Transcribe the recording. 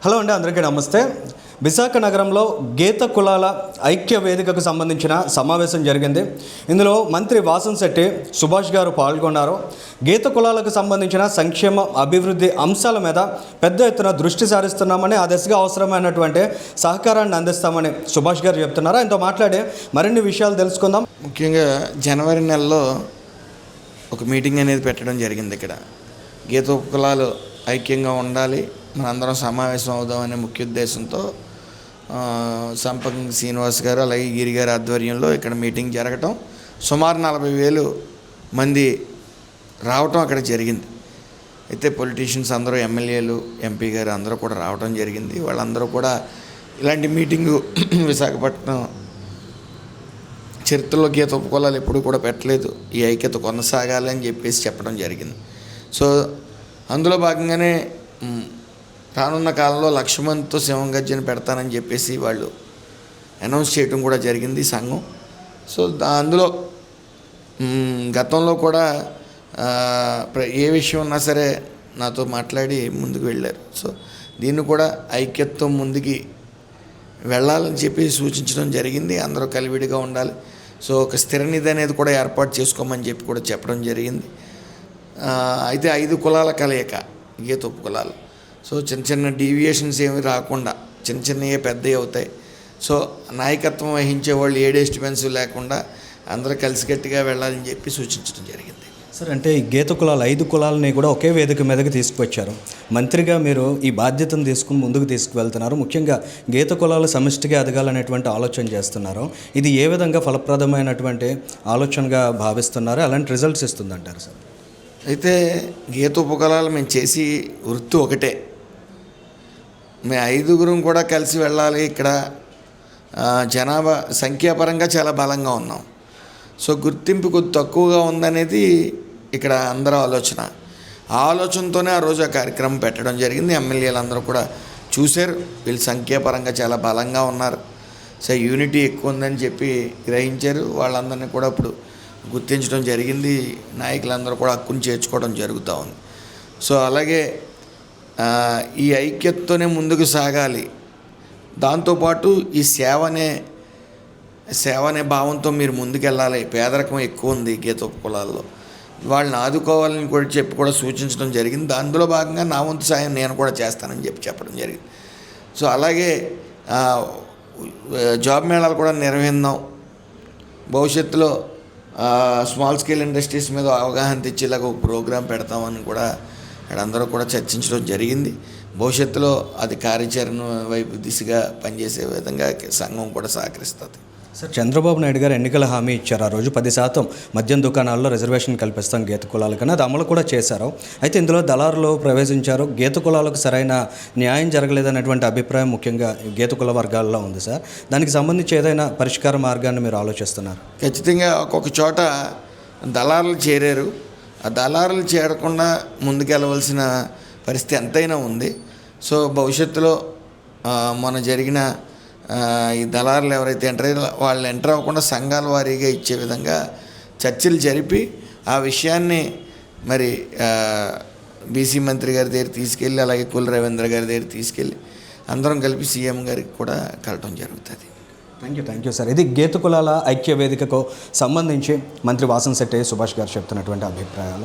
Hello అండి, అందరికీ నమస్తే. విశాఖ నగరంలో గీత కులాల ఐక్య వేదికకు సంబంధించిన సమావేశం జరిగింది. ఇందులో మంత్రి వాసంశెట్టి సుభాష్ గారు పాల్గొన్నారు. గీత కులాలకు సంబంధించిన సంక్షేమ అభివృద్ధి అంశాల మీద పెద్ద ఎత్తున దృష్టి సారిస్తున్నామని, ఆ దిశగా అవసరమైనటువంటి సహకారాన్ని అందిస్తామని సుభాష్ గారు చెప్తున్నారు. ఆయనతో మాట్లాడి మరిన్ని విషయాలు తెలుసుకుందాం. ముఖ్యంగా జనవరి నెలలో ఒక మీటింగ్ అనేది పెట్టడం జరిగింది. ఇక్కడ గీత కులాలు ఐక్యంగా ఉండాలి, మనందరం సమావేశం అవుదామనే ముఖ్య ఉద్దేశంతో సంపంగి శ్రీనివాస్ గారు అలాగే గిరి గారి ఆధ్వర్యంలో ఇక్కడ మీటింగ్ జరగటం, సుమారు 40,000 మంది రావటం అక్కడ జరిగింది. అయితే పొలిటీషియన్స్ అందరూ, ఎమ్మెల్యేలు, ఎంపీ గారు అందరూ కూడా రావటం జరిగింది. వాళ్ళందరూ కూడా ఇలాంటి మీటింగు విశాఖపట్నం చరిత్రలో గీత ఉపకులాలు ఎప్పుడు కూడా పెట్టలేదు, ఈ ఐక్యత కొనసాగాలి అని చెప్పేసి చెప్పడం జరిగింది. సో అందులో భాగంగానే రానున్న కాలంలో 1,00,000 మందితో సింహం గర్జన పెడతానని చెప్పేసి వాళ్ళు అనౌన్స్ చేయడం కూడా జరిగింది సంఘం. సో అందులో గతంలో కూడా ఏ విషయం ఉన్నా సరే నాతో మాట్లాడి ముందుకు వెళ్ళారు. సో దీన్ని కూడా ఐక్యతతో ముందుకి వెళ్ళాలని చెప్పి సూచించడం జరిగింది. అందరూ కలివిడిగా ఉండాలి. సో ఒక స్థిర నిధి అనేది కూడా ఏర్పాటు చేసుకోమని చెప్పి కూడా చెప్పడం జరిగింది. అయితే 5 కులాల కలయిక గీత ఉపకులాలు. సో చిన్న చిన్న డీవియేషన్స్ ఏమి రాకుండా చిన్న చిన్నవి పెద్దవి అవుతాయి. సో నాయకత్వం వహించే వాళ్ళు ఏ డిస్టర్బెన్స్ లేకుండా అందరూ కలిసికట్టుగా వెళ్ళాలని చెప్పి సూచించడం జరిగింది. సార్, అంటే ఈ గీత కులాలు 5 కులాలని కూడా ఒకే వేదిక మీదకి తీసుకువచ్చారు. మంత్రిగా మీరు ఈ బాధ్యతను తీసుకుని ముందుకు తీసుకువెళ్తున్నారు. ముఖ్యంగా గీత కులాలు సమిష్టిగా ఎదగాలనేటువంటి ఆలోచన చేస్తున్నారు. ఇది ఏ విధంగా ఫలప్రదమైనటువంటి ఆలోచనగా భావిస్తున్నారు? అలాంటి రిజల్ట్స్ ఇస్తుందంటారు సార్? అయితే గీత ఉపకులాలు మేము చేసి వృత్తి ఒకటే. మేము 5గురం కూడా కలిసి వెళ్ళాలి. ఇక్కడ జనాభా సంఖ్యాపరంగా చాలా బలంగా ఉన్నాం. సో గుర్తింపు కొద్ది తక్కువగా ఉందనేది ఇక్కడ అందరూ ఆలోచన. ఆ ఆలోచనతోనే ఆ రోజు ఆ కార్యక్రమం పెట్టడం జరిగింది. ఎమ్మెల్యేలు అందరూ కూడా చూశారు, వీళ్ళు సంఖ్యాపరంగా చాలా బలంగా ఉన్నారు, సో యూనిటీ ఎక్కువ ఉందని చెప్పి గ్రహించారు. వాళ్ళందరినీ కూడా ఇప్పుడు గుర్తించడం జరిగింది. నాయకులందరూ కూడా హక్కును చేర్చుకోవడం జరుగుతూ ఉంది. సో అలాగే ఈ ఐక్యతతోనే ముందుకు సాగాలి. దాంతోపాటు ఈ సేవ అనే భావంతో మీరు ముందుకెళ్ళాలి. పేదరికం ఎక్కువ ఉంది గీత ఉపకులాల్లో, వాళ్ళని ఆదుకోవాలని కూడా చెప్పి కూడా సూచించడం జరిగింది. అందులో భాగంగా నా వంతు సాయం నేను కూడా చేస్తానని చెప్పడం జరిగింది. సో అలాగే జాబ్ మేళాలు కూడా నిర్వహిద్దాం. భవిష్యత్తులో స్మాల్ స్కేల్ ఇండస్ట్రీస్ మీద అవగాహన తెచ్చేలాగా ఒక ప్రోగ్రాం పెడతామని కూడా అందరూ కూడా చర్చించడం జరిగింది. భవిష్యత్తులో అది కార్యాచరణ వైపు దిశగా పనిచేసే విధంగా సంఘం కూడా సహకరిస్తుంది. సార్, చంద్రబాబు నాయుడు గారు ఎన్నికల హామీ ఇచ్చారు. ఆ రోజు 10% మద్యం దుకాణాల్లో రిజర్వేషన్ కల్పిస్తాం గీత కులాలకన్నా, అది అమలు కూడా చేశారు. అయితే ఇందులో దళారులు ప్రవేశించారు. గీత కులాలకు సరైన న్యాయం జరగలేదనేటువంటి అభిప్రాయం ముఖ్యంగా గీత కుల వర్గాల్లో ఉంది. సార్, దానికి సంబంధించి ఏదైనా పరిష్కార మార్గాన్ని మీరు ఆలోచిస్తున్నారు? ఖచ్చితంగా ఒక్కొక్క చోట దళారులు చేరారు. ఆ దళారులు చేరకుండా ముందుకెళ్ళవలసిన పరిస్థితి ఎంతైనా ఉంది. సో భవిష్యత్తులో మొన్న జరిగిన ఈ దళారులు ఎవరైతే వాళ్ళు ఎంటర్ అవ్వకుండా సంఘాల వారీగా ఇచ్చే విధంగా చర్చలు జరిపి ఆ విషయాన్ని మరి బీసీ మంత్రి గారి దగ్గర తీసుకెళ్ళి, అలాగే కుల రవీంద్ర గారి దగ్గర తీసుకెళ్ళి అందరం కలిపి సీఎం గారికి కూడా కలవటం జరుగుతుంది. Thank you sir. ఇది గీత కులాల ఐక్య వేదికకు సంబంధించి మంత్రి వాసంశెట్టి సుభాష్ గారు చెప్తున్నటువంటి అభిప్రాయాలు.